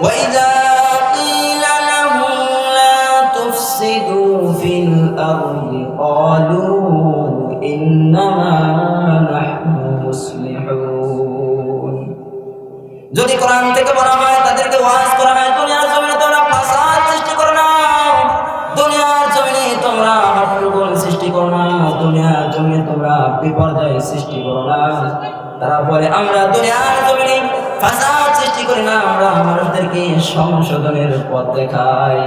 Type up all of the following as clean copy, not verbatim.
وإذا قيل لهم لا تفسدوا في الأرض قالوا إنما نحن مصلحون যদি কোরআন থেকে বলা হয় তাদেরকে ওয়াজ করা হয় দুনিয়ার জমিনে তোমরা ফাসাদ সৃষ্টি করো না, দুনিয়ার জমিনে তোমরা হট্টগোল সৃষ্টি করো না, দুনিয়ার জমিনে তোমরা বিপর্যয় সৃষ্টি করো না, তারা বলে আমরা দুনিয়ার জমিনে ফাসাদ সৃষ্টি করি না, আমরা মানুষদেরকে সংশোধনের পথ দেখাই।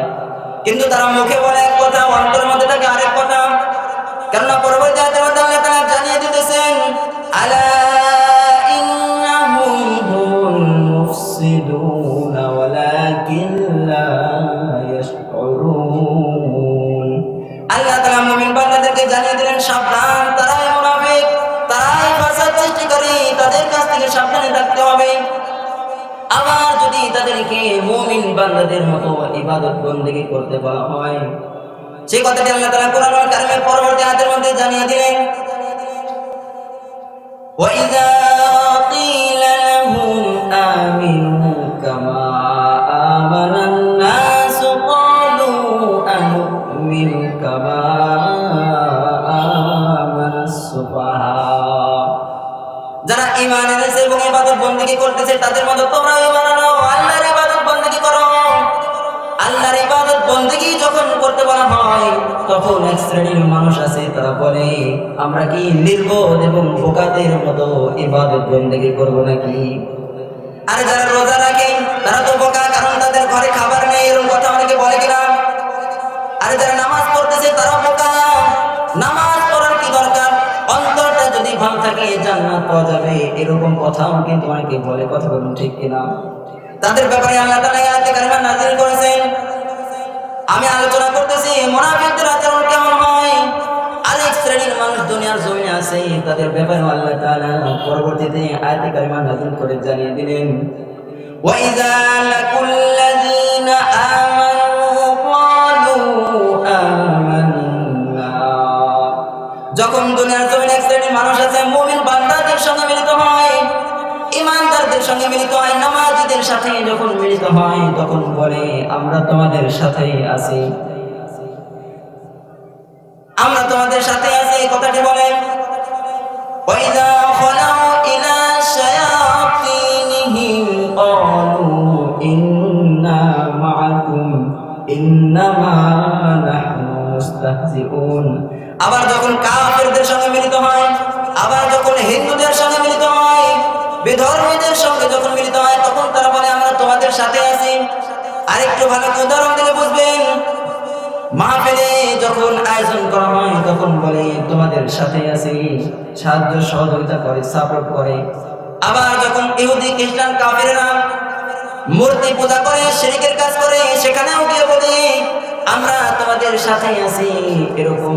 কিন্তু তারা মুখে বলে এক কথা, অন্তরের মধ্যে থাকে আরেক কথা। কেননা পরবর্তী আয়াতের মধ্যে আল্লাহ তাআলা জানিয়ে দিতেছেন আলা ইন্নাহুম হুমুল মুফসিদুন ওয়ালাকিন লা ইয়াশউরুন। আল্লাহ তাআলা মুমিন বান্দাদেরকে জানিয়ে দিলেন সাবধান, তারাই মুনাফিক, তারাই ফাসাদ সৃষ্টিকারী, তাদের কাছ থেকে সাবধানে থাকতে হবে। আবার যদি তাদেরকে মুমিন বান্দাদের মতো ইবাদত বন্দেগী করতে বলা হয়, সেই কথাটি আল্লাহ তাআলা কোরআনুল কারীমের পরবর্তী আয়াতের মধ্যে জানিয়ে দিলেন ওয়াইযা ক্বিলা লাহুম আমিনু কামা আমানান নাস ক্বালু আনু'মিনু কামা আমানাস সুফাহা। যারা ঈমান এনেছে এবং ইবাদত বন্দেগী করতেছে তাদের মতো তোমরা ঈমান আনো, আল্লাহর ইবাদত বন্দেগী করো। আল্লাহর ইবাদত বন্দেগী যখন করতে বলা হয় তখন এক শ্রেণীর মানুষ আছে, তারা বলে আমরা কি নির্বোধ এবং বোকাদের মতো ইবাদত বন্দেগী করব নাকি? আর যারা রোজা রাখে তারা তো বোকা, কারণ তাদের ঘরে খাবার নেই, এরকম কথা অনেকে বলে কিনা? আর যারা নামাজ পড়তেছে তারা বোকা, নামাজ পড়ার কি দরকার, অন্তরটা যদি ভালো থাকে জান্নাত পাওয়া যাবে, এরকম কথাও কিন্তু অনেকে বলে। কথা বলুন ঠিক কিনা? তাদের ব্যাপারে আল্লাহ তাআলা আয়াতে কারিমা নাযিল করেছেন। আমি আলোচনা করতেছি মুনাফিকদের আচরণ কেমন হয়। আরেক শ্রেণীর মানুষ দুনিয়ার জমিনে আছে, তাদের ব্যাপারে আল্লাহ তাআলা পরবর্তীতে আয়াতে কারিমা নাযিল করে জানিয়ে দিলেন ওয়াইযা লাকুল্লাযীনা আমানু ক্বালু আমান্না। যখন দুনিয়ার জমিনে এক শ্রেণীর মানুষ আছে মুমিন বান্দাদের সঙ্গে মিলিত হয়, ঈমানদারদের সঙ্গে মিলিত হয়, নামাজীদের সাথে যখন মিলিত হয় তখন বলে আমরা তোমাদের সাথেই আছি, আমরা তোমাদের সাথে আছি, এই কথাটি বলে। ওয়াইযা খালাউ ইলা শায়াতিনিহিম ক্বালু ইন্না মাআকুম ইন্নামা নাহনু মুস্তাহজিউন। আবার যখন কাফেরদের সঙ্গে মিলিত হয়, আবার যখন হিন্দুদের সঙ্গে মিলিত হয়, বিধর্মীদের সঙ্গে যখন মিলিত হয় তখন তারা বলে আমরা তোমাদের সাথে আছি। আরেকটু ভালো উদাহরণ দিলে বুঝবেন, মাহফিলে যখন আয়োজন করা হয় তখন বলে তোমাদের সাথে আছি, সাহায্য সহযোগিতা করে, সাপোর্ট করে। আবার যখন ইহুদি খ্রিস্টান কাফেররা মূর্তি পূজা করে, শিরকের কাজ করে, সেখানেও গিয়ে বলে আমরা তোমাদের সাথে আছি। এরকম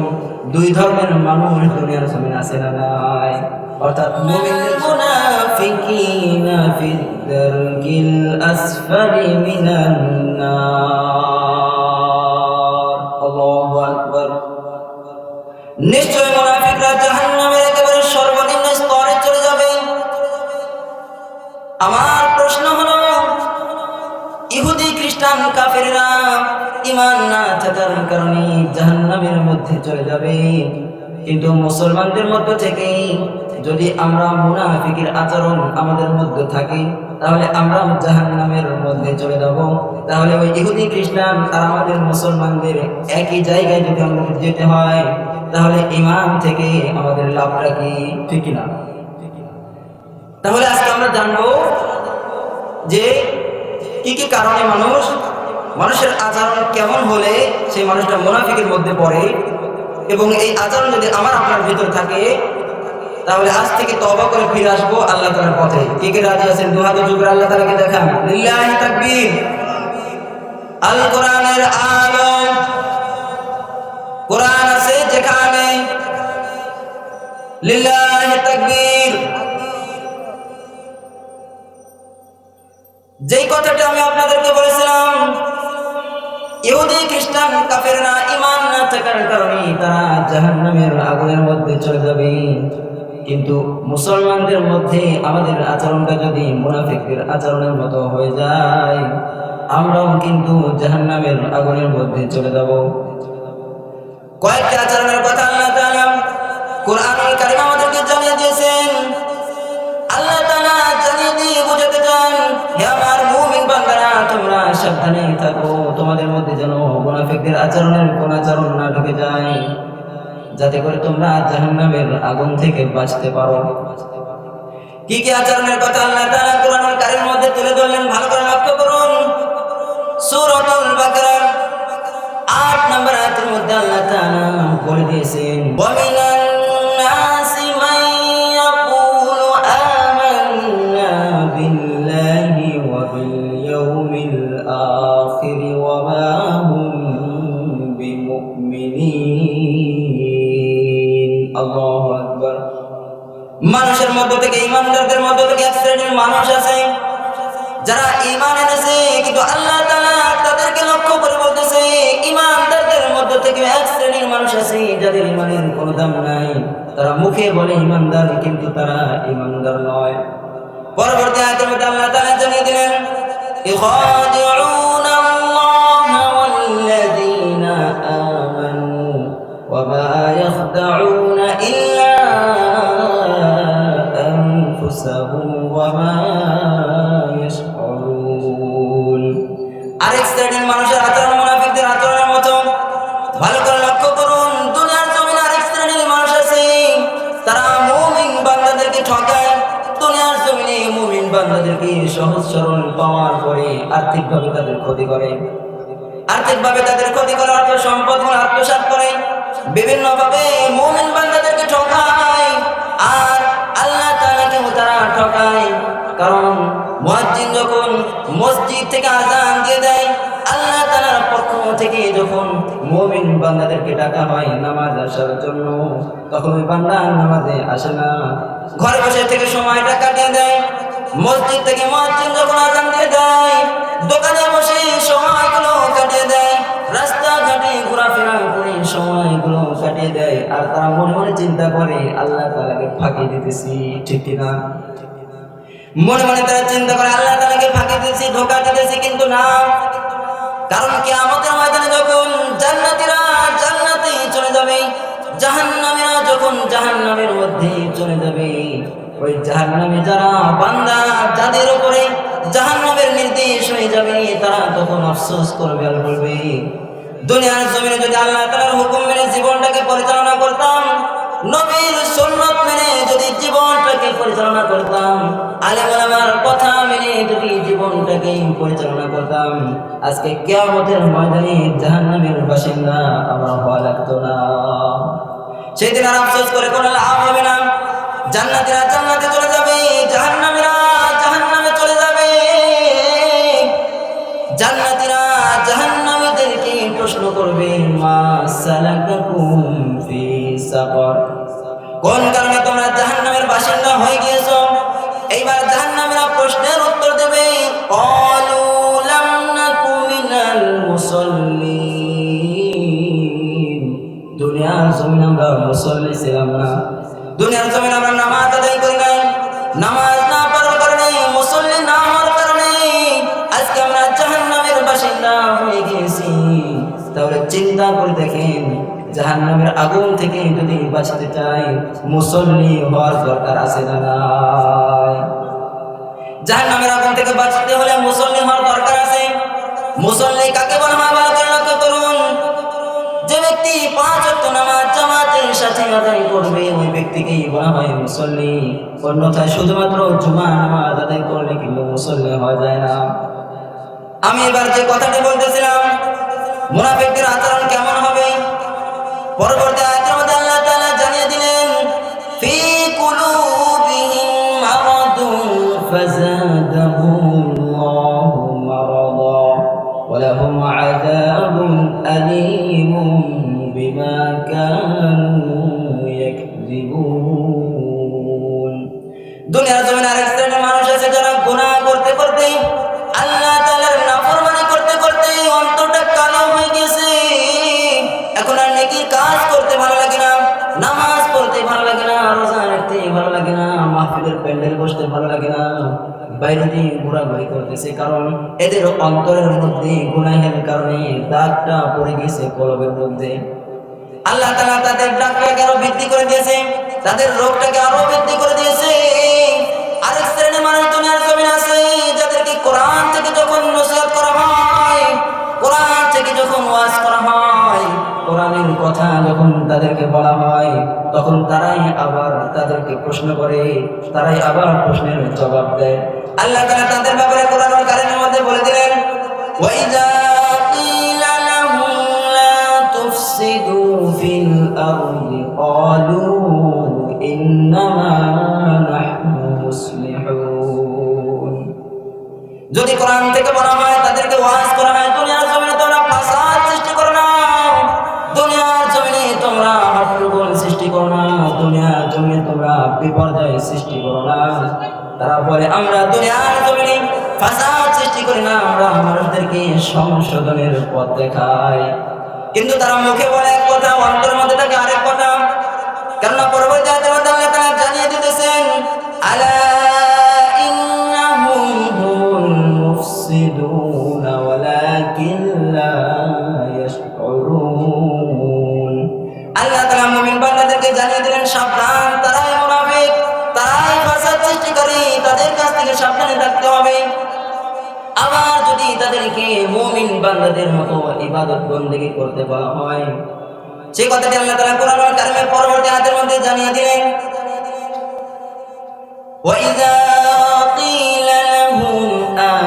দুই ধর্মের মানুষ দুনিয়ার জমিনে আছে না নাই? অর্থাৎ মুমিনদের মুনাফিকিনা ফিদ দারকিল আসফালি মিনান নার। আল্লাহু আকবার। নিশ্চয় মুনাফিকরা জাহান্নামের একেবারে সর্বনিম্ন স্তরে চলে যাবে। আমার প্রশ্ন হলো, ইহুদি খ্রিস্টান কাফেররা ঈমান না থাকার কারণে জাহান্নামের মধ্যে চলে যাবে, কিন্তু মুসলমানদের মধ্যে থেকে যদি আমরা মুনাফিকের আচরণ আমাদের মধ্যে থাকে তাহলে আমরা জাহান্নামের মধ্যে চলে যাব। তাহলে ওই ইহুদি খ্রিস্টান আর আমাদের মুসলমানদের একই জায়গায় যদি আমাদের যেতে হয় তাহলে ঈমান থেকে আমাদের লাভটা কি? ঠিক না? তাহলে আজকে আমরা জানবো যে কি কি কারণে মানুষের আচরণ কেমন হলে সেই মানুষটা মুনাফিকের মধ্যে পড়ে, এবং এই আচরণ যদি আমার আপনার ভিতর থাকে তাহলে আজ থেকে তওবা করে ফিরে আসবো আল্লাহ তাআলার পথে। কে কে রাজি আছেন? দুই হাত উঁচু করে আল্লাহ তাআলাকে দেখান। লিল্লাহি তাকবীর। আল কোরআনের আলো, কোরআন আছে যেখানে, লিল্লাহি তাকবীর। যেই কথাটা আমি আপনাদেরকে বলেছিলাম, ইহুদি খ্রিস্টান কাফেররা ঈমান না থাকার কারণে তারা জাহান্নামের আগুনের মধ্যে চলে যাবে, কিন্তু মুসলমানদের মধ্যে আমাদের আচরণটা যদি মুনাফিকদের আচরণের মতো হয়ে যায় আমরাও কিন্তু জাহান্নামের আগুনের মধ্যে চলে যাব। কয়েকটি আচরণের কথা আল্লাহ তাআলা কোরআনুল কারীম আমাদেরকে জানিয়ে দিয়েছেন। আল্লাহ তাআলা জানিয়ে দিয়ে বোঝাতে চান, হে আমার মুমিন বান্দারা, তোমরা সাবধানে থাকো, তোমাদের মধ্যে যেন মুনাফিকদের আচরণের কোন আচরণ না ঢুকে যায়, যাতে করে তোমরা জাহান্নামের আগুন থেকে বাঁচতে পারো। কি কি আচরণের কথা আল্লাহ তাআলা কোরআনুল কারীমের মধ্যে তুলে ধরলেন, ভালো করে লক্ষ্য করুন। সূরাতুল বাকারার 8 নম্বর আয়াতের মধ্যে আল্লাহ তাআলা বলে দিয়েছেন, ওয়া মিনান নাসি মান ইয়াকুলু আমান্না বিল্লাহি ওয়া বিল ইয়াউমিল আখির ওয়া মা হুম বিমুমিনিন। আল্লাহু আকবার। মানুষের মধ্য থেকে, ঈমানদারদের মধ্য থেকে এক শ্রেণীর মানুষ আছে যারা ঈমান এনেছে, কিন্তু আল্লাহ তাআলা তাদেরকে লক্ষ্য করে বলতেছে, ঈমানদারদের মধ্য থেকে এক শ্রেণীর মানুষ আছে যাদের ঈমানের কোনো দাম নাই। তারা মুখে বলে ঈমানদার, কিন্তু তারা ঈমানদার নয়। পরবর্তী আয়াতের মধ্যে আল্লাহ তাআলা জানিয়ে দিলেন, ইখাদিউনা আল্লাহ ওয়াল্লাযীনা আমানু ওয়া মা ইয়াখদাউনা ইল্লা আনফুসাহুম ওয়া মা ইয়াশউরুন। আরেক শ্রেণীর মানুষের আচরণ মুনাফিকদের আচরণের মতো। ভালো করে লক্ষ্য করুন, দুনিয়ার জমিনে আরেক শ্রেণীর মানুষ আছে, তারা মুমিন বান্দাদেরকে ঠকায়। দুনিয়ার জমিনে মুমিন বান্দাদেরকে সহজ সরল পাওয়ার পরে আর্থিকভাবে তাদের ক্ষতি করে, অর্থ সম্পদ আত্মসাৎ করে, বিভিন্নভাবে মুমিন বান্দাদেরকে ঠকায়। আর আল্লাহ তাআলাকেও তারা ঠকায়। কারণ মুয়াজ্জিন যখন মসজিদ থেকে আযান দিয়ে দেয়, আল্লাহ তাআলার পক্ষ থেকে যখন মুমিন বান্দাদেরকে ডাকা হয় নামাজ আসার জন্য, তখন ওই বান্দা নামাজে আসে না, ঘরে বসে থেকে সময়টা কাটিয়ে দেয়। মসজিদ থেকে মুয়াজ্জিন যখন আযান দিয়ে দেয়, দোকানে বসে সময়গুলো কাটিয়ে দেয়, রাস্তাঘাটে ঘোরাফেরা করে সময়গুলো কাটিয়ে দেয়। আর তারা মনে মনে চিন্তা করে আল্লাহ তাআলাকে ফাঁকি দিতেছি, ঠিক কিনা? মনে মনে তারা চিন্তা করে আল্লাহ তাআলাকে ফাঁকি দিতেছি, ধোঁকা দিতেছি, কিন্তু না। কারণ কিয়ামতের ময়দানে যখন জান্নাতীরা জান্নাতে চলে যাবে, জাহান্নামীরা যখন জাহান্নামের মধ্যে চলে যাবে, ওই জাহান্নামে যারা বান্দা যাদের উপরে জাহান্নামের নির্দেশ হয়ে যাবে, তারা তখন আফসোস করবে আর বলবে, দুনিয়ার জমিনে যদি আল্লাহ তাআলার হুকুম মেনে জীবনটাকে পরিচালনা করতাম, নবীর সুন্নাত মেনে যদি জীবনটাকে পরিচালনা করতাম, আলেম ওলামার কথা মেনে যদি জীবনটাকে পরিচালনা করতাম, আজকে কিয়ামতের ময়দানে জাহান্নামের বাসিন্দা আমার হওয়া লাগতো না। সেদিন আর আফসোস করে কোনো লাভ হবে না। জান্নাতীরা জান্নাতে চলে যাবে, জাহান্নামীরা জাহান্নামে চলে যাবে। জান্নাতীরা জাহান্নামীদেরকে প্রশ্ন করবে, মা সালাকাকুম ফি সাকর, কোন কারণে তোমরা জাহান্নামের বাসিন্দা হয়ে গিয়েছো? এইবার জাহান্নামীরা প্রশ্নের উত্তর দেবে, ক্বালু লাম নাকু মিনাল মুসাল্লিন, দুনিয়ার জমিনে আমরা মুসল্লি ছিলাম না, দুনিয়ার জমিনে আমরা নামাজ আদায় করি নাই, নামাজ না পড়ার কারণে, মুসল্লি না হওয়ার কারণে আজকে আমরা জাহান্নামের বাসিন্দা হয়ে গিয়েছি। তাহলে চিন্তা করে দেখেন, জাহান্নামের আগুন থেকে যদি বাঁচতে চাই, মুসল্লি হওয়ার দরকার আছে না নাই? জাহান্নামের আগুন থেকে বাঁচতে হলে মুসল্লি হওয়ার দরকার আছে। মুসল্লি কাকে বলা হয় ভালো করে লক্ষ্য করুন। যে ব্যক্তি 5 ওয়াক্ত নামাজ জামাতের সাথে আদায় করবে, ওই ব্যক্তিকেই বলা হয় মুসল্লি। অন্যথায় শুধুমাত্র জুমা নামাজ আদায় করলে কিন্তু মুসল্লি হওয়া যায় না। আমি এবার যে কথাটি বলতেছিলাম, মুনাফিকদের আচরণ কেমন হবে, পরবর্তী আয়াতের মধ্যে আল্লাহ তাআলা জানিয়ে দিলেন, ফি কুলুবিহিম মারাদুন ফাযাদাহুমুল্লাহু মারাদা ওয়া লাহুম আযাবুন আলীমুন বিমা কানু ইয়াকযিবুন। দুনিয়ার জমিনে আরেক শ্রেণীর মানুষ আছে যারা গুনাহ করতে করতে, আল্লাহ তাআলার নাফরমানি করতে করতে অন্তরটা কালো হয়ে গেছে, এখন আর নেকির কাজ করতে বাইরে দিয়ে ঘোরাঘুরি করতেছে, কারণ এদের অন্তরের মধ্যে গুনাহের কারণে দাগটা পড়ে গেছে কলবের মধ্যে। আল্লাহ তাআলা তাদের দাগটাকে আরো বৃদ্ধি করে দিয়েছে, তাদের রোগটাকে আরো বৃদ্ধি করে দিয়েছে। আরেক শ্রেণীর মানুষ দুনিয়ার জমিনে আছে, যাদেরকে কোরআন থেকে যখন নসিহত করা হয়, কোরআন থেকে যখন ওয়াজ করা হয়, কোরআনের কথা যখন তাদেরকে বলা হয়, তখন তারাই আবার তাদেরকে প্রশ্ন করে, তারাই আবার প্রশ্নের জবাব দেয়। আল্লাহ তাআলা তাদের ব্যাপারে কোরআনুল কারীমের মধ্যে বলে দিলেন, ওয়াইযা কিলা লাহুম লা তুফসিদু ফিল আরদি ক্বালু ইন্নামা নাহনু মুসলিহুন। যদি কোরআন থেকে বলা হয়, তাদেরকে ওয়াজ করা হয়, দুনিয়ার জমিনে তোমরা ফাসাদ সৃষ্টি করো না, দুনিয়ার জমিনে তোমরা হট্টগোল সৃষ্টি করো না, দুনিয়ার জমিনে তোমরা বিপর্যয় সৃষ্টি করো না। তারা বলে আমরা দুনিয়ার জমিনে ফাসাদ সৃষ্টি করি না, আমরা মানুষদেরকে সংশোধনের পথ দেখাই। কিন্তু তারা মুখে বলে এক কথা, অন্তরের মধ্যে থাকে আরেক কথা। কেননা পরবর্তী আয়াতের মধ্যে আল্লাহ তাআলা জানিয়ে দিতেছেন, আলা ইন্নাহুম হুমুল মুফসিদুনা ওয়ালাকিন লা ইয়াশউরুন। আল্লাহ তাআলা মুমিন বান্দাদেরকে জানিয়ে দিলেন, সাবধান, তারাই মুনাফিক, তারাই ফাসাদ সৃষ্টিকারী, তাদের কাছ থেকে সাবধানে থাকতে হবে। আবার যদি তাদেরকে মুমিন বান্দাদের মতো ইবাদত বন্দেগী করতে বলা হয়, সেই কথাটি আল্লাহ তাআলা কোরআনুল কারীমের পরবর্তী আয়াতের মধ্যে জানিয়ে দিলেন, ওয়াইযা কিলা লাহুম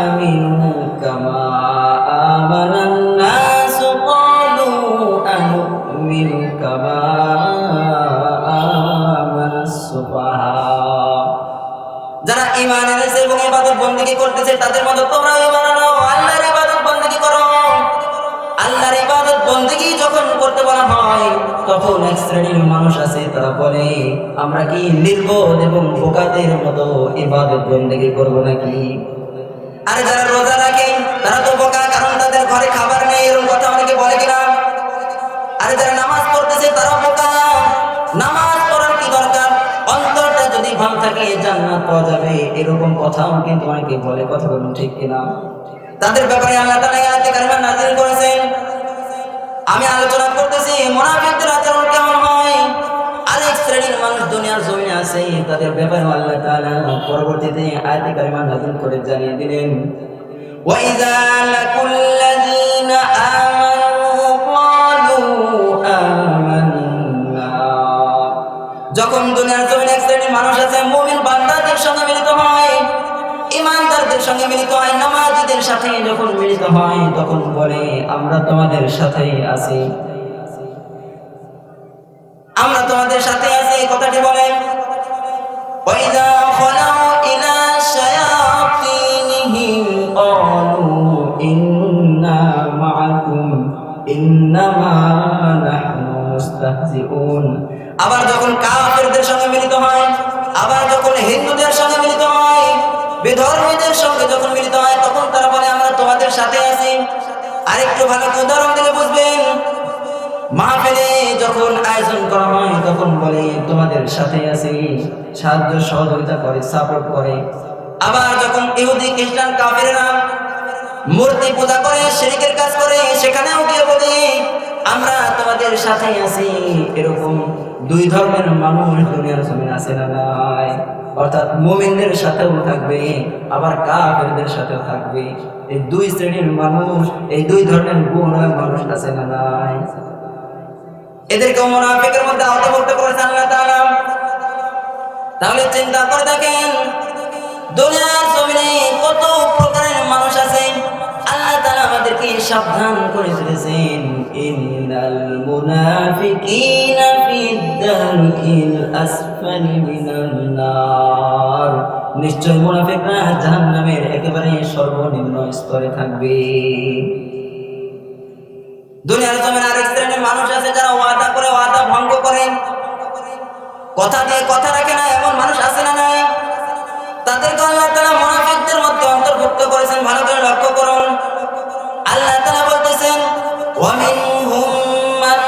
আমিনু কামা আমানান নাস ক্বালু আনু'মিনু কামা আমানাস সুফাহা। যারা ঈমান এনেছে এবং ইবাদত বন্দেগী করতেছে, তাদের মতো তোমরা ঈমান আনো, আল্লাহর ইবাদত বন্দেগী করো। আল্লাহর ইবাদত বন্দেগী যখন করতে বলা হয়, তখন এক শ্রেণীর মানুষ আছে, তারা বলে আমরা কি নির্বোধ এবং বোকাদের মতো ইবাদত বন্দেগী করব নাকি? আর যারা রোজা রাখে তারা তো বোকা, কারণ তাদের ঘরে খাবার নেই, এরকম কথা অনেকে বলে কিনা? আর যারা নামাজ পড়তেছে তারা বোকা, নামাজ পড়ার কি দরকার, অন্তরটা যদি ভালো থাকে জান্নাত পাওয়া যাবে, এরকম কথাও কিন্তু অনেকে বলে। কথা বলুন ঠিক কিনা? তাদের ব্যাপারে আল্লাহ তাআলা আয়াতে কারিমা নাযিল করেছেন। আমি আলোচনা করতেছি মুনাফিকদের আচরণ কেমন হয়। আরেক শ্রেণীর মানুষ দুনিয়ার জমিনে আছে, তাদের ব্যাপারে আল্লাহ তাআলা পরবর্তীতে আয়াতে কারিমা নাযিল করে জানিয়ে দিলেন, ওয়াইযা লাকুল্লাযীনা আমানু ক্বালু আমান্না। যখন দুনিয়ার জমিনে এক শ্রেণীর মানুষ আছে, মুমিন বান্দাদের সঙ্গে মিলিত হয়, ঈমানদারদের সঙ্গে মিলিত হয়, নামাজীদের সাথে যখন মিলিত হয়, তখন বলে আমরা তোমাদের সাথেই আছি, আমরা তোমাদের সাথে আছি, এই কথাটি বলে। ওয়াইযা খালাউ ইলা শায়াতিনিহিম ক্বালু ইন্না মাআকুম ইন্নামা নাহনু মুস্তাহজিউন। আবার যখন কাফেরদের সঙ্গে মিলিত হয়, আবার যখন হিন্দুদের সঙ্গে মিলিত হয়, বিধর্মীদের সঙ্গে যখন মিলিত হয়, তখন তারা বলে আমরা তোমাদের সাথে আছি। আরেকটু ভালো উদাহরণ দিলে বুঝবেন, মাহফিলে যখন আয়োজন করা হয়, তখন বলে তোমাদের সাথে আছি, সাহায্য সহযোগিতা করে, সাপোর্ট করে। আবার যখন ইহুদি খ্রিস্টান কাফেররা মূর্তি পূজা করে, শিরকের কাজ করে, সেখানেও গিয়ে বলে আমরা তোমাদের সাথে আছি। এরকম দুই ধর্মের মানুষ দুনিয়ার জমিনে আছে না নাই? অর্থাৎ মুমিনদের সাথেও থাকবে, আবার কাফেরদের সাথেও থাকবে। এই দুই শ্রেণীর মানুষ, এই দুই ধরনের গুণের মানুষ আছে না নাই? এদেরকে মুনাফিকের মধ্যে আওতাভুক্ত করেছেন আল্লাহ তাআলা। তাহলে চিন্তা করে দেখেন, দুনিয়ার জমিনে কত প্রকারের মানুষ আছে। আল্লাহ তাআলা আমাদেরকে সাবধান করে দিয়েছেন, ইন্নাল মুনাফিকিনা ফিদ-দারকিল আসফালি মিনান নার। নিশ্চয় মুনাফিকরা জাহান্নামের একেবারে সর্বনিম্ন স্তরে থাকবে। দুনিয়ার জমিনে আরেক শ্রেণীর মানুষ আছে, যারা ওয়াদা করে ওয়াদা ভঙ্গ করে, কথা দিয়ে কথা রাখে না, এমন মানুষ আছে না নাই? তাদেরকে আল্লাহ তাআলা মুনাফিকদের মধ্যে অন্তর্ভুক্ত করেছেন। ভালো করে লক্ষ্য করুন, আল্লাহ তাআলা বলতেছেন, ওয়া মিনহুম মান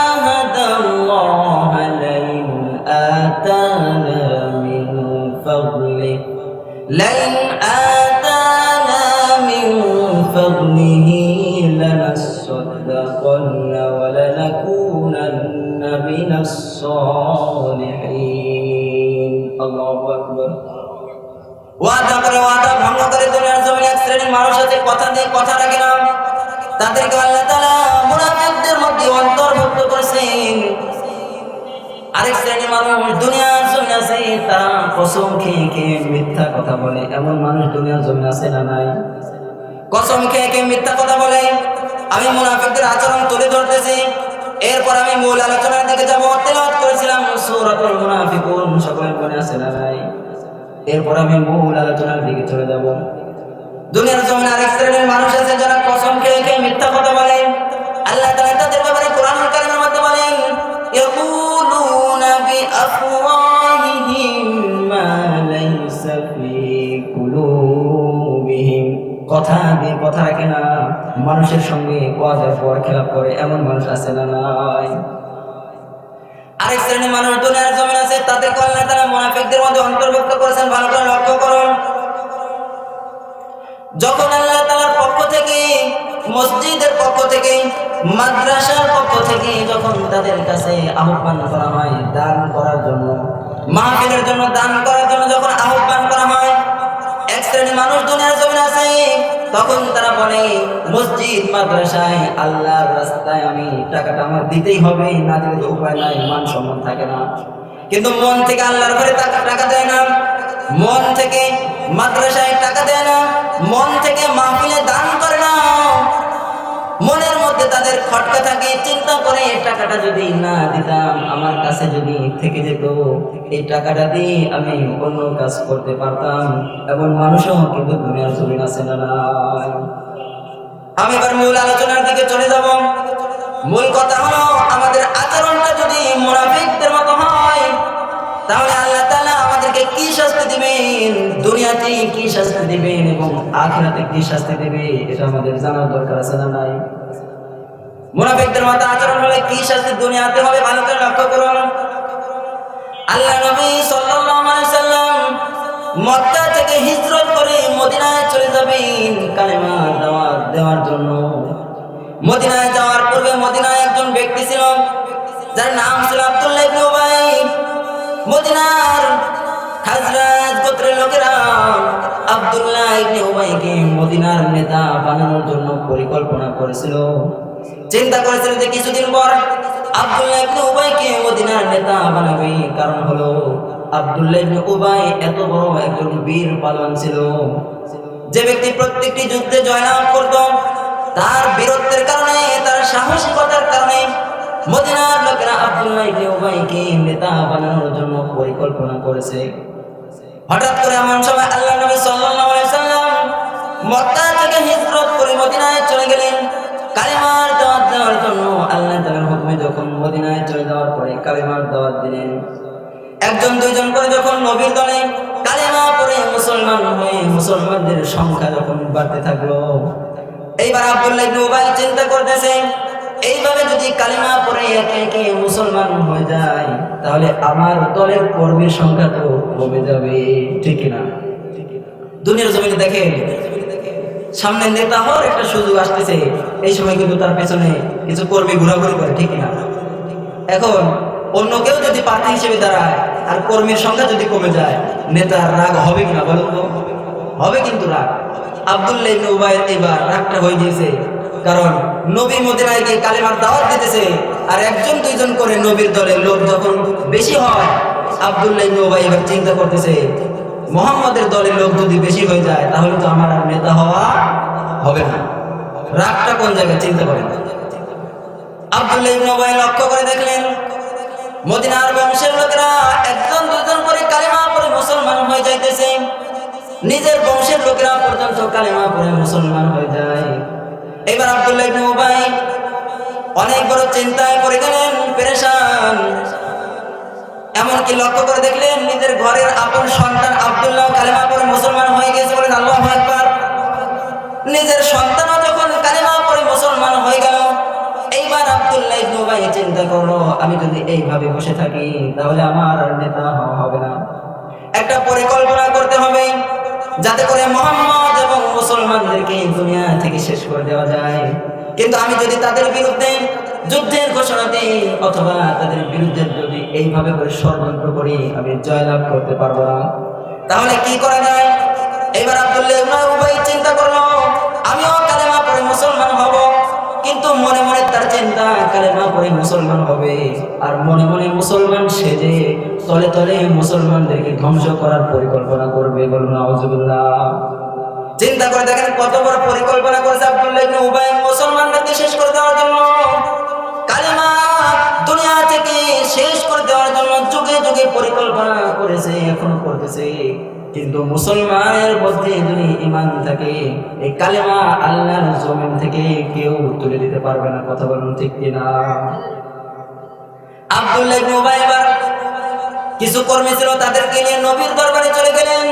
আহাদাল্লাহা লাইন আতানা মিন ফাদলিহি লাইন رسوله لنصدقن ولنكونن من الصالحين الله أكبر ওয়াদা করে ওয়াদা ভঙ্গ করে দুনিয়ার জমিনে এক শ্রেণীর মানুষ আছে কথা দিয়ে কথা রাখে না তাদেরকে আল্লাহ তাআলা মুনাফিকদের মধ্যে অন্তর্ভুক্ত করেছেন আরেক শ্রেণীর মানুষ দুনিয়ার জমিনে আছে তারা কসম খেয়ে খেয়ে মিথ্যা কথা বলে এমন মানুষ দুনিয়ার জমিনে আছে না নাই কসম খেয়ে খেয়ে মিথ্যা কথা বলে আমি মুনাফিকদের আচরণ তুলে ধরতেছি এরপর আমি মূল আলোচনার দিকে যাব তেলাওয়াত করেছিলাম সূরাতুল মুনাফিকুন সকলের মনে আছে না নাই এরপর আমি মূল আলোচনার দিকে চলে যাব দুনিয়ার জমিনে আরেক শ্রেণীর মানুষ আছে যারা কসম খেয়ে খেয়ে মিথ্যা কথা বলে আল্লাহ তাআলা তাদের ব্যাপারে কোরআনুল কারীমের মধ্যে বলেন ইয়াকুলুনা বিআফওয়াহিহিম মা লাইসা ফি কুলুবিহিম কথা দিয়ে কথা রাখে না মানুষের সঙ্গে ওয়াদার পর খেলাপ করে এমন মানুষ আছে না নাই আরেক শ্রেণীর মানুষ দুনিয়ার জমিনে আছে তাদেরকে আল্লাহ তাআলা মুনাফিকদের মধ্যে অন্তর্ভুক্ত করেছেন ভালো করে লক্ষ্য করুন যখন আল্লাহ তাআলার পক্ষ থেকে মসজিদের পক্ষ থেকে মাদ্রাসার পক্ষ থেকে যখন তাদের কাছে আহ্বান করা হয় দান করার জন্য মাহফিলের জন্য দান করার জন্য যখন আহ্বান করা হয় এক শ্রেণীর মানুষ দুনিয়ার জমিনে আছে তখন তারা বলে মসজিদ মাদ্রাসায় আল্লাহর রাস্তায় আমি টাকাটা আমার দিতেই হবে না দিলে তো উপায় নাই মান সম্মান থাকে না কিন্তু মন থেকে আল্লাহর ঘরে টাকা দেয় না মন থেকে মাদ্রাসায় টাকা দেয় না মন থেকে মাহফিলে দান করে না মনের মধ্যে তাদের খটকা থাকে চিন্তা করে এই টাকাটা যদি না দিতাম আমার কাছে যদি থেকে যেত এই টাকাটা দিয়ে আমি অন্য কাজ করতে পারতাম এমন মানুষও কিন্তু দুনিয়ার জমিন আছে না নাই আমি এবার মূল আলোচনার দিকে চলে যাব মূল কথা হলো আমাদের আচরণটা যদি মুনাফিকদের মতো হয় তাহলে আল্লাহ তাআলা আমাদেরকে কি শাস্তি দিবেন দুনিয়াতে কি শাস্তি দিবেন এবং আখিরাতে কি শাস্তি দিবে এটা আমাদের জানার দরকার আছে না নাই মুনাফিকদের মতো আচরণ হলে কি শাস্তি দুনিয়াতে হবে ভালো করে লক্ষ্য করুন আল্লাহ নবী সাল্লাল্লাহু আলাইহি সাল্লাম মক্কা থেকে হিজরত করে মদিনায় চলে যাবেন কালেমা দাওয়াত দেওয়ার জন্য মদিনায় যাওয়ার পূর্বে মদিনায় একজন ব্যক্তি ছিল যার নাম ছিল আব্দুল্লাহ ইবনে উবাই মদিনার খাজরাজ গোত্রের লোকেরা আব্দুল্লাহ ইবনে উবাইকে মদিনার নেতা বানানোর জন্য পরিকল্পনা করেছিল চিন্তা করেছিল যে কিছুদিন পর আব্দুল্লাহ ইবনে উবাইকে মদিনার নেতা বানাবে কারণ হলো আব্দুল্লাহ ইবনে উবাই এত বড় একজন বীর পালোয়ান ছিল যে ব্যক্তি প্রত্যেকটি যুদ্ধে জয়লাভ করত তার বীরত্বের কারণে তার সাহসিকতার কারণে মদিনার লোকেরা আব্দুল্লাহ ইবনে উবাইকে নেতা বানানোর জন্য পরিকল্পনা করেছে হঠাৎ করে এমন সময় আল্লাহ নবী সাল্লাল্লাহু আলাইহি সাল্লাম মক্কা থেকে হিজরত করে মদিনায় চলে গেলেন কালেমার দাওয়াত দেওয়ার জন্য আল্লাহ তাআলার হুকুমে যখন মদিনায় চলে যাওয়ার পরে কালেমার দাওয়াত দিলেন একজন দুইজন করে যখন নবীর দলে কালেমা পড়ে মুসলমান হয়ে মুসলমানদের সংখ্যা যখন বাড়তে থাকলো এইবার আব্দুল্লাহ ইবনে উবাই চিন্তা করতেছে এইভাবে যদি কালেমা পড়ে একে একে মুসলমান হয়ে যায় তাহলে আমার দলের কর্মীর সংখ্যা তো কমে যাবে ঠিক না দুনিয়ার জমিনে দেখেন সামনে নেতা হওয়ার একটা সুযোগ আসতেছে এই সময় কিন্তু তার পেছনে কিছু কর্মী ঘোরাঘুরি করে ঠিক না এখন অন্য কেউ যদি প্রার্থী হিসেবে দাঁড়ায় আর কর্মীর সংখ্যা যদি কমে যায় নেতার রাগ হবে কিনা বলুন তো হবে কিন্তু রাগ আব্দুল্লাহ ইবনে উবাইর এবার রাগটা হয়ে গিয়েছে কারণ নবী মদিনায় গিয়ে কালেমার দাওয়াত দিতেছে আর একজন দুইজন করে নবীর দলের লোক যখন বেশি হয় আব্দুল্লাহ ইবনে উবাই এবার চিন্তা করতেছে মুহাম্মাদের দলের লোক যদি বেশি হয়ে যায় তাহলে তো আমার আর নেতা হওয়া হবে না রাগটা কোন জায়গায় চিন্তা করেন আব্দুল্লাহ ইবনে উবাই লক্ষ্য করে দেখলেন মদিনার বংশের লোকেরা একজন দুজন করে কালেমা পড়ে মুসলমান হয়ে যাইতেছে নিজের বংশের লোকেরা পর্যন্ত কালেমা পড়ে মুসলমান হয়ে যায় এবার আব্দুল্লাহ ইবনে উবাই অনেক বড় চিন্তায় পড়ে গেলেন পেরেশান এমনকি লক্ষ্য করে দেখলেন নিজের ঘরের আপন সন্তান আব্দুল্লাহ কালেমা পড়ে মুসলমান হয়ে গেছে বলেন আল্লাহু আকবার নিজের সন্তানও যখন কালেমা পড়ে মুসলমান হয়ে গেল এইবার আব্দুল্লাহ ইবনে উবাই চিন্তা করলো আমি যদি এইভাবে বসে থাকি তাহলে আমার আর নেতা হওয়া হবে না একটা পরিকল্পনা করতে হবে যাতে করে মুহাম্মদ এবং মুসলমানদেরকে দুনিয়া থেকে শেষ করে দেওয়া যায়, কিন্তু আমি যদি তাদের বিরুদ্ধে যুদ্ধের ঘোষণা দিই অথবা তাদের বিরুদ্ধে যদি এইভাবে করে ষড়যন্ত্র করি, আমি জয়লাভ করতে পারবো না। তাহলে কি করা যায়? এবার আব্দুল্লাহ ইবনে উবাই চিন্তা করলো, আমিও কালেমা পড়ে মুসলমান হব। কিন্তু মনে মনে তার চিন্তা কালেমা পড়ে মুসলমান হবে, আর মনে মনে মুসলমান সেজে তলে তলে মুসলমানদেরকে ধ্বংস করার পরিকল্পনা করবে। বলুন নাউজুবিল্লাহ। চিন্তা করে দেখেন কত বড় পরিকল্পনা করেছে আব্দুল্লাহ ইবনে উবাই মুসলমানদেরকে শেষ করে দেওয়ার জন্য, কালেমা দুনিয়া থেকে শেষ করে দেওয়ার জন্য যুগে যুগে পরিকল্পনা করেছে, এখনো করতেছে। কিন্তু মুসলমানের মধ্যে যদি ঈমান থাকে, এই কালেমা আল্লাহর জমিন থেকে কেউ তুলে দিতে পারবে না। কথা বলুন ঠিক কিনা? আব্দুল্লাহ ইবনে উবাই এবার কিছু কর্মী ছিল, তাদেরকে নিয়ে নবীর দরবারে চলে গেলেন।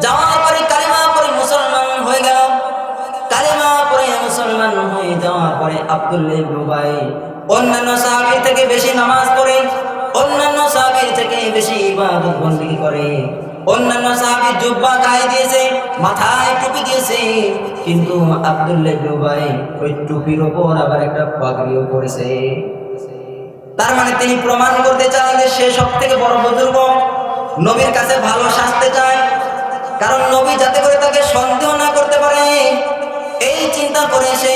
যাওয়ার পরে কালেমা পড়ে মুসলমান হয়ে গেল। কালেমা পড়ে মুসলমান হয়ে যাওয়ার পরে আব্দুল্লাহ ইবনে উবাই অন্যান্য সাহাবীর থেকে বেশি নামাজ পড়ে, অন্যান্য সাহাবীর থেকে বেশি ইবাদত বندگی করে। অন্যান্য সাহাবী জুব্বা গায়ে দিয়েছে, মাথায় টুপি দিয়েছে, কিন্তু আব্দুল্লাহ ইবনে উবাই ওই টুপির উপর আবার একটা পাগড়িও পরেছে। তার মানে তিনি প্রমাণ করতে চান যে সে সবথেকে বড় বুজুর্গ, নবীর কাছে ভালো সাজতে চায়, কারণ নবী যাতে করে তাকে সন্দেহ না করতে পারে এই চিন্তা করে সে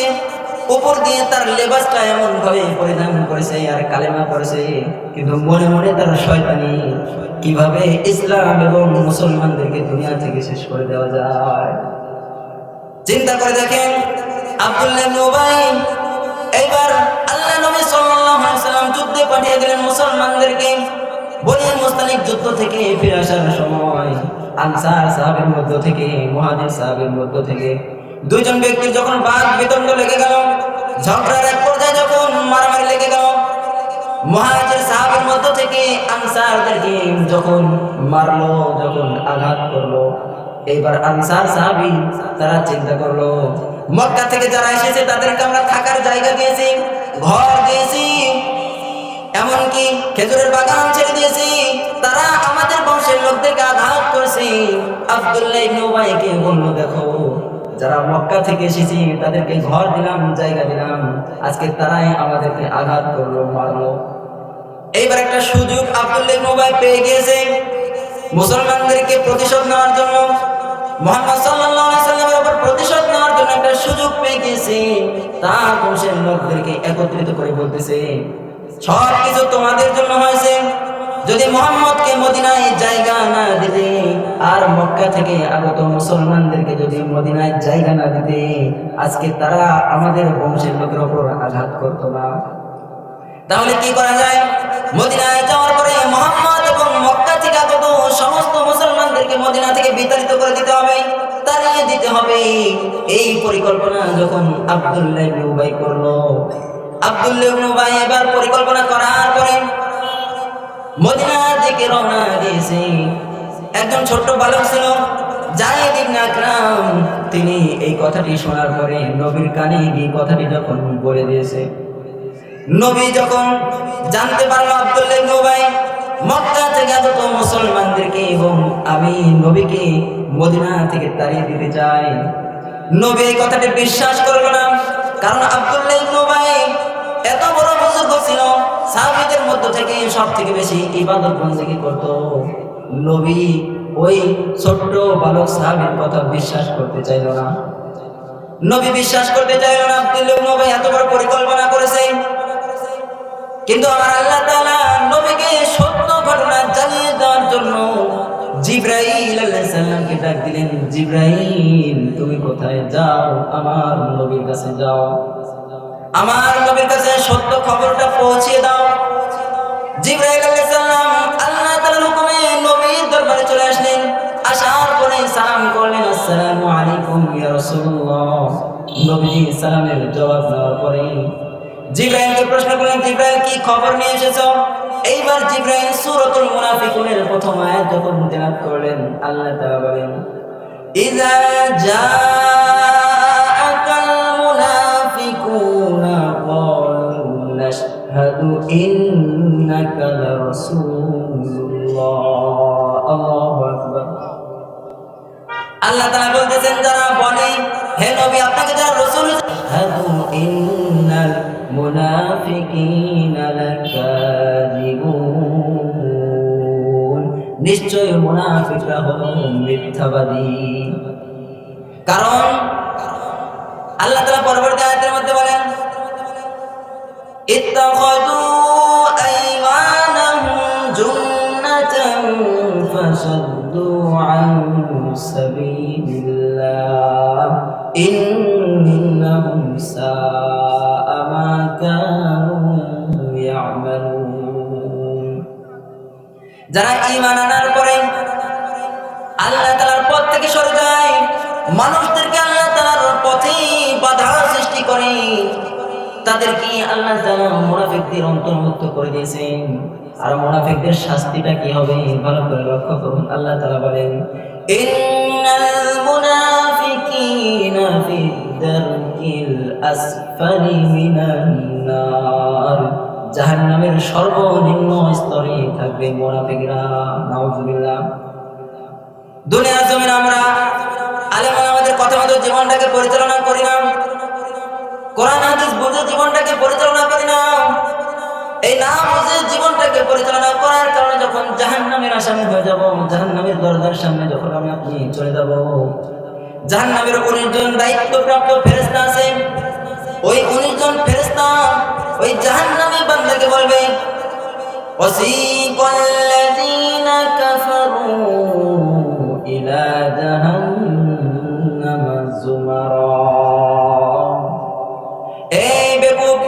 উপর দিয়ে তার লেবাসটা এমন ভাবে পরিধান করেছে আর কালেমা পড়েছে। কিন্তু মনে মনে তার শয়তানি, কিভাবে ইসলাম এবং মুসলমানদেরকে দুনিয়া থেকে শেষ করে দেওয়া যায়। চিন্তা করে দেখেন আব্দুল্লাহ ইবনে উবাই এবার আল্লাহ নবী সাল্লাল্লাহু আলাইহি সাল্লাম যুদ্ধে পাঠিয়ে দিলেন মুসলমানদেরকে। বনি মুস্তালিক যুদ্ধ থেকে ফিরে আসার সময় আনসার সাহাবের মধ্য থেকে, মুহাজির সাহাবের মধ্য থেকে দুইজন ব্যক্তির যখন বাদ বিতণ্ড লেগে গেল, ঝগড়ার এক পর্যায়ে যখন মারামারি লেগে গেল, মুহাজির সাহাবের মধ্য থেকে আনসারদেরকে যখন মারলো, যখন আঘাত করলো, এইবার আনসার সাহাবী তারা চিন্তা করলো, মক্কা থেকে যারা এসেছে তাদেরকে আমরা থাকার জায়গা দিয়েছি, ঘর দিয়েছি, এমনকি খেজুরের বাগান ছেড়ে দিয়েছি, তারা আমাদের বংশের লোকদেরকে আঘাত করেছে। আব্দুল্লাহ ইবনে উবাইকে বললো, দেখো যারা মক্কা থেকে এসেছি তাদেরকে ঘর দিলাম, জায়গা দিলাম, আজকে তারাই আমাদেরকে আঘাত করলো, মারলো। এইবার একটা সুযোগ আব্দুল্লাহ ইবনে উবাই পেয়ে গিয়েছে মুসলমানদেরকে প্রতিশোধ নেওয়ার জন্য, মুহাম্মদ সাল্লাল্লাহু আলাইহি সাল্লামের উপর প্রতিশোধ নেওয়ার জন্য একটা সুযোগ পেয়ে গিয়েছে। তার বংশের লোকদেরকে একত্রিত করে বলতেছে, সব কিছু তোমাদের জন্য হয়েছে, যদি মুহাম্মদকে মদিনায় জায়গা না দিতে আর মক্কা থেকে আগত মুসলমানদেরকে যদি মদিনায় জায়গা না দিতে, আজকে তারা আমাদের বংশের লোকের উপর আঘাত করতো না। তাহলে কি করা যায়? মদিনায় যাওয়ার পরে মুহাম্মদ এবং মক্কা থেকে আগত সমস্ত মুসলমানদেরকে মদিনা থেকে বিতাড়িত করে দিতে হবে, তাড়িয়ে দিতে হবে। এই পরিকল্পনা যখন আব্দুল্লাহ ইবনে উবাই করলো, আব্দুল্লাহ ইবনে উবাই এবার পরিকল্পনা করার পরে মদিনার দিকে রওনা দিয়েছে। একজন ছোট্ট বালক ছিল যায়েদ ইবনে আকরাম, তিনি এই কথাটি শোনার পরে নবীর কানে গিয়ে কথাটি যখন বলে দিয়েছে, নবী যখন জানতে পারলো আব্দুল্লাহ ইবনে উবাই মক্কা থেকে আগত মুসলমানদেরকে এবং আমি নবীকে মদিনা থেকে তাড়িয়ে দিতে চাই, নবী এই কথাটি বিশ্বাস করলো না। কারণ আব্দুল্লাহ ইবনে উবাই এত বড় বুজুর্গ ছিল, সাহাবীদের মধ্য থেকে সব থেকে বেশি ইবাদত বندگی করত। নবী ওই ছোট্ট বালক সাহাবীর কথা বিশ্বাস করতে চাইল না, নবী বিশ্বাস করতে চাইল না। আব্দুল্লাহ ইবনে উবাই এত বড় পরিকল্পনা করেছে, কিন্তু আমার আল্লাহ তাআলা নবীকে সত্য ঘটনা জানিয়ে দেওয়ার জন্য জিবরাইল আলাইহিস সালামকে ডাক দিলেন, জিবরাইল তুমি কোথায় যাও? আমার নবীর কাছে যাও, আমার নবীর কাছে সত্য খবরটা পৌঁছিয়ে দাও। জিবরাইল আলাইহিস সালাম আল্লাহ তাআলার হুকুমে নবীর দরবারে চলে আসলেন। আসার পরে সালাম করলেন, আসসালামু আলাইকুম ইয়া রাসূলুল্লাহ। নবী সালামের জবাব দেওয়ার পরে জিবরাইলকে প্রশ্ন করলেন, জিবরাইল কি খবর নিয়ে এসেছো? এইবার জিবরাইল সূরাতুল মুনাফিকুনের প্রথম আয়াত যখন তেলাওয়াত করলেন, আল্লাহ তাআলা বলেন, ইযা জাআকাল মুনাফিকুনা ক্বালু নাশহাদু ইন্নাকা লারাসূলুল্লাহ। আল্লাহু আকবার। আল্লাহ তাআলা বলতেছেন, যারা বলে হে নবী আপনাকে যারা রাসূল হাদু ইন্নাল মুনাফিকিনা লাকাযিবুন, নিশ্চয় মুনাফিকরা হলো মিথ্যাবাদী। কারণ আল্লাহ তাআলা পরবর্তী আয়াতের মধ্যে বলেন ইত্তাখাযু আইমানাহুম জুন্নাতান ফাসাদ্দু আন সাবিলিল্লাহ ইন্নাহুম সাআ মা কানু ইয়ামালুন। যারা ঈমান আনার পরে আল্লাহ তাআলার পথ থেকে সরে যায়, মানুষদেরকে আল্লাহ তাআলার পথে বাধা সৃষ্টি করে, তাদেরকে আল্লাহ তাআলা মুনাফিকদের অন্তর্ভুক্ত করে দিয়েছেন। আর মুনাফিকদের শাস্তিটা কি হবে ভালো করে লক্ষ্য করুন। আল্লাহ তাআলা বলেন ইন্নাল মুনাফিকিনা ফি দারকিল আসফালি মিনান নার, জাহান্নামের সর্বনিম্ন স্তরে থাকবে মুনাফিকরা। নাউযুবিল্লাহ। দুনিয়ার জমিনে আমরা আলেম ওলামাদের কথা মতো জীবনটাকে পরিচালনা করি না, কোরআন হাদিস বুঝে জীবনটাকে পরিচালনা করি না। এই না বুঝে জীবনটাকে পরিচালনা করার কারণে যখন জাহান্নামের আসামি হয়ে যাব, জাহান্নামের দরজার সামনে যখন আমি আপনি চলে যাব, জাহান্নামের 19 জন দায়িত্বপ্রাপ্ত ফেরেশতা আছে। ওই 19 জন ফেরেশতা ওই জাহান্নামী বান্দাকে বলবে ওয়াসিকাল্লাযীনা কাফারু ইলা জাহান্নাম যুমারা, এই বেকুব,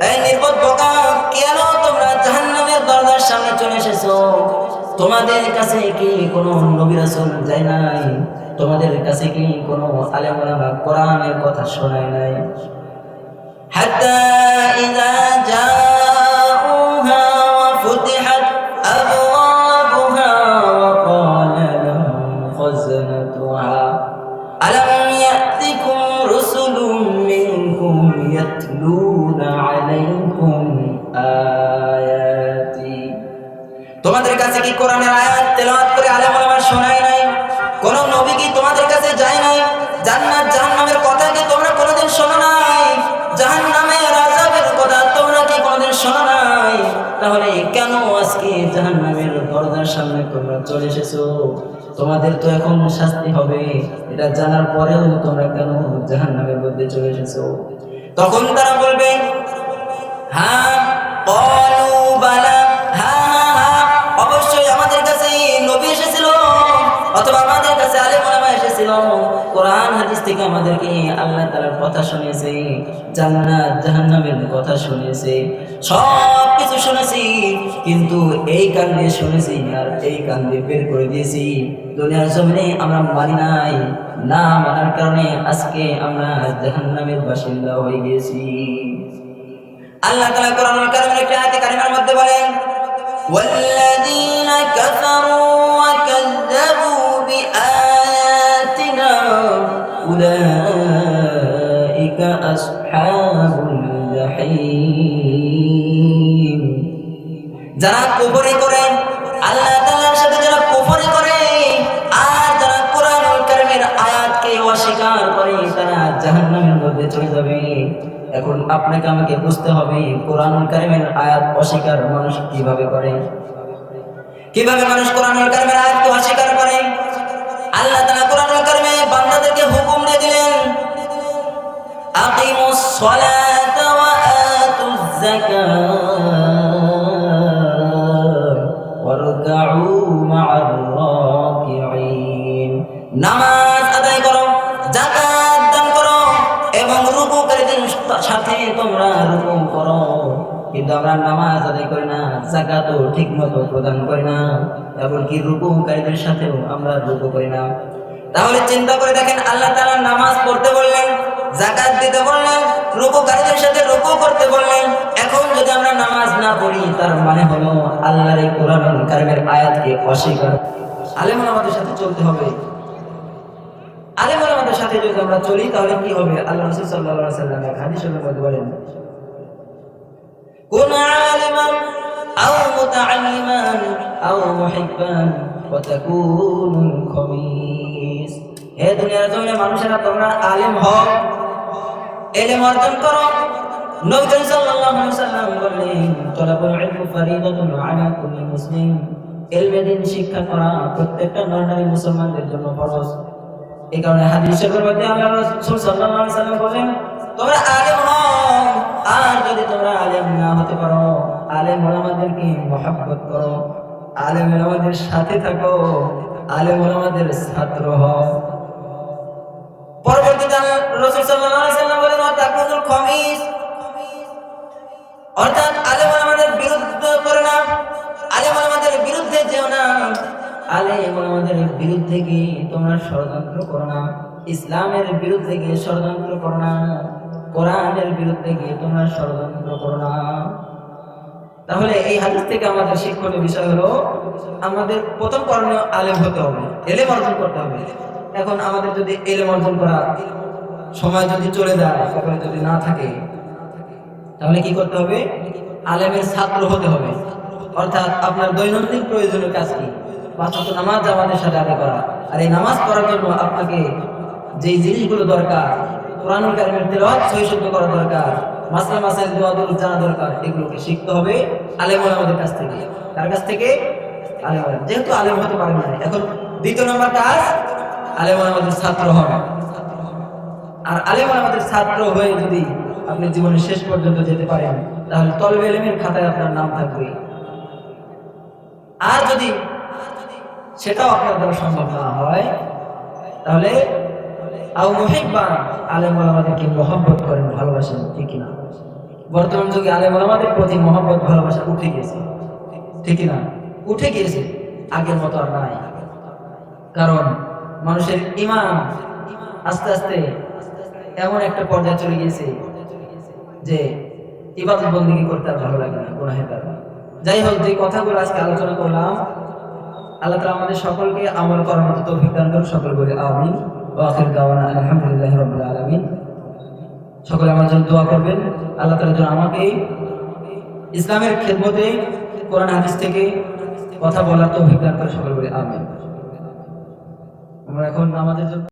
এই নির্বোধ বোকা, কেন তোমরা জাহান্নামের দরজার সামনে চলে এসেছো? তোমাদের কাছে কি কোনো নবী রাসূল যায় নাই? তোমাদের কাছে কি কোনো আলেম ওলামা কোরআনের কথা শোনায় নাই? হাত্তা ইযা জাউহা ওয়া ফুতিহাত আবওয়াবুহা ওয়া ক্বালা লাহুম খাযনাতুহা আলাম ইয়াতিকুম রুসুলুম মিনকুম ইয়াতলুনা আলাইকুম আয়াতি, তোমাদের কাছে কি কোরআনের আয়াত তেলাওয়াত করে আলেম ওলামা শোনায় নাই? কোন নবী কি তোমাদের কাছে যায় নাই? জান্নাত জাহান্নামের কথা কি তোমরা কোনোদিন শোনো নাই? জাহান্নামের আযাবের কথা তোমরা কি কোনোদিন শোনো নাই? তাহলে কেন আজকে জাহান্নামের দরজার সামনে তোমরা চলে এসেছো? তোমাদের তো এখন শাস্তি হবে, এটা জানার পরেও তোমরা কেন জাহান্নামের মধ্যে চলে এসেছো? তখন তারা বলবে হ্যাঁ, ক্বালু বালা, হ্যাঁ, অবশ্যই আমাদের কাছে নবী এসেছিল, অথবা আমাদের কাছে আলেম ওলামা এসেছিল, কোরআন হাদিস থেকে আমাদেরকে আল্লাহ তাআলার কথা শুনিয়েছে, জান্নাত জাহান্নামের কথা শুনিয়েছে, সব কিছু শুনেছি, কিন্তু এই কান দিয়ে শুনেছি আর এই কান দিয়ে বের করে দিয়েছি। দুনিয়ার জমিনে আমরা মানি নাই, না মানার কারণে আজকে আমরা জাহান্নামের বাসিন্দা হয়ে গেছি। আল্লাহ তাআলা কোরআনুল কারীমের একটি আয়াতে কারিমার মধ্যে বলেন ওয়াল্লাযীনা কাফারু ওয়া কাযযাবু বিআয়াতিনা উলাইকা আসহাবুল জাহিম, যারা কুফরি করে, আল্লাহ তাআলার সাথে যারা কুফরি করে আর যারা কোরআনুল কারীমের আয়াতকে অস্বীকার করে, তারা জাহান্নামের মধ্যে চলে যাবে। এখন আপনাকে আমাকে বুঝতে হবে কোরআনুল কারীমের আয়াত অস্বীকার মানুষ কিভাবে করে, কিভাবে মানুষ কোরআনুল কারীমের আয়াতকে অস্বীকার করে। আল্লাহ তাআলা কোরআনুল কারীমে বান্দাদেরকে হুকুম দিয়ে দিলেন আকিমুস সালাতা ওয়া আতুজ যাকাত ওয়ারকাউ মা'আর রাকিঈন, নামাজ আদায় করো, যাকাত দান করো এবং রুকুকারীদের সাথে তোমরা রুকু করো। কিন্তু আমরা নামাজ আদায় করি না, যাকাতও ঠিকমতো প্রদান করি না, এমনকি রুকুকারীদের সাথেও আমরা রুকু করি না। তাহলে চিন্তা করে দেখেন, আল্লাহ তাআলা নামাজ পড়তে বললেন, যাকাত দিতে বললেন, রুকুকারীদের সাথে রুকু করতে বললেন। এখন যদি আমরা নামাজ না পড়ি, তার মানে হলো আল্লাহর এই কোরআনুল কারীমের আয়াতকে অস্বীকার। আলেম ওলামাদের সাথে চলতে হবে। আলেম ওলামাদের সাথে যদি আমরা চলি তাহলে কি হবে? আল্লাহ রাসূল সাল্লাল্লাহু আলাইহি ওয়াসাল্লাম এক হাদিসের মধ্যে বলেন কুন আলিমান আও মুতাআল্লিমান আও মুহিব্বান ওয়া তাকুনুল খামিস, হে দুনিয়ার জমিনে মানুষেরা তোমরা আলেম হও, ইলম অর্জন করো। নবী করিম সাল্লাল্লাহু আলাইহি ওয়াসাল্লাম বললেন, তলাবুল ইলমি ফরিদাতুন আলা কুল্লি মুসলিম। ইলমে দ্বীন শিক্ষা করা প্রত্যেকটা নরনারী মুসলমানদের জন্য ফরজ। এই কারণে হাদিস শরীফের মধ্যে আল্লাহর রাসূল সাল্লাল্লাহু আলাইহি ওয়াসাল্লাম বলেন, তোমরা আলেম হও, আর যদি তোমরা আলেম না হতে পারো, আলেম ওলামাদেরকে মহব্বত করো, আলেম ওলামাদের সাথে থাকো, আলেম ওলামাদের ছাত্র হও। পরবর্তীতে রাসূল সাল্লাল্লাহু আলাইহি ওয়াসাল্লাম বলেন, তাকুনুল খমিস, অর্থাৎ আলেম ওলামাদের বিরুদ্ধে করো না, আলেম ওলামাদের বিরুদ্ধে যেও না, আলেম ওলামাদের বিরুদ্ধে কি তোমরা ষড়যন্ত্র করো না, ইসলামের বিরুদ্ধে গিয়ে ষড়যন্ত্র করো না, কোরআনের বিরুদ্ধে গিয়ে তোমরা ষড়যন্ত্র করো না। তাহলে এই হাদিস থেকে আমাদের শিক্ষণীয় বিষয় হলো, আমাদের প্রথম করণীয় আলেম হতে হবে, ইলম অর্জন করতে হবে। এখন আমাদের যদি ইলম অর্জন করা সময় যদি চলে যায়, তাহলে যদি না থাকে, তাহলে কি করতে হবে? আলেমের ছাত্র হতে হবে। অর্থাৎ আপনার দৈনন্দিন প্রয়োজনীয় কাজ কি? 5 ওয়াক্ত নামাজ জামাতের সাথে আদায় করা। আর এই নামাজ পড়ার জন্য আপনাকে যেই জিনিসগুলো দরকার, কোরআনুল কারীমের তেলাওয়াত সহি শুদ্ধ করা দরকার, মাসলা মাসাইল দোয়া দুরূদ জানা দরকার, এগুলোকে শিখতে হবে আলেম ওলামাদের কাছ থেকে। কার কাছ থেকে? আলেম ওলামা। যেহেতু আলেম হতে পারেন না, এখন দ্বিতীয় নম্বর কাজ, আলেম ওলামাদের ছাত্র হন। আর আলেম ওলামাদের ছাত্র হয়ে যদি আপনি জীবনের শেষ পর্যন্ত যেতে পারেন, তাহলে তলবে ইলমের খাতায় আপনার নাম থাকবে। আর যদি সেটাও আপনার দ্বারা সম্ভব না হয়, তাহলে আও মুহিব্বান, আলেম ওলামাদেরকে মহব্বত করেন, ভালোবাসেন, ঠিক না? বর্তমান যুগে আলেম ওলামাদের প্রতি মহব্বত ভালোবাসা উঠে গিয়েছে, ঠিক না? উঠে গিয়েছে, আগের মতো আর নাই। কারণ মানুষের ঈমান আস্তে আস্তে এমন একটা পর্যায়ে চলে গিয়েছে যে ইবাদত বন্দেগী করতে আর ভালো লাগে না, গুনাহের কারণে। যাই হোক, যে কথাগুলো আজকে আলোচনা করলাম, আল্লাহ তাআলা আমাদের সকলকে আমল করার মতো তৌফিক দান করুন। সকল বলি আমিন। ওয়া আখিরু দাওয়ানা আলহামদুলিল্লাহি রাব্বিল আলামিন। সকলে আমার জন্য দোয়া করবেন, আল্লাহ তাআলা যেন আমাকে ইসলামের খেদমতে কোরআন হাদিস থেকে কথা বলার তৌফিক দান করে। সকল বলি আমিন। আমরা এখন আমাদের জন্য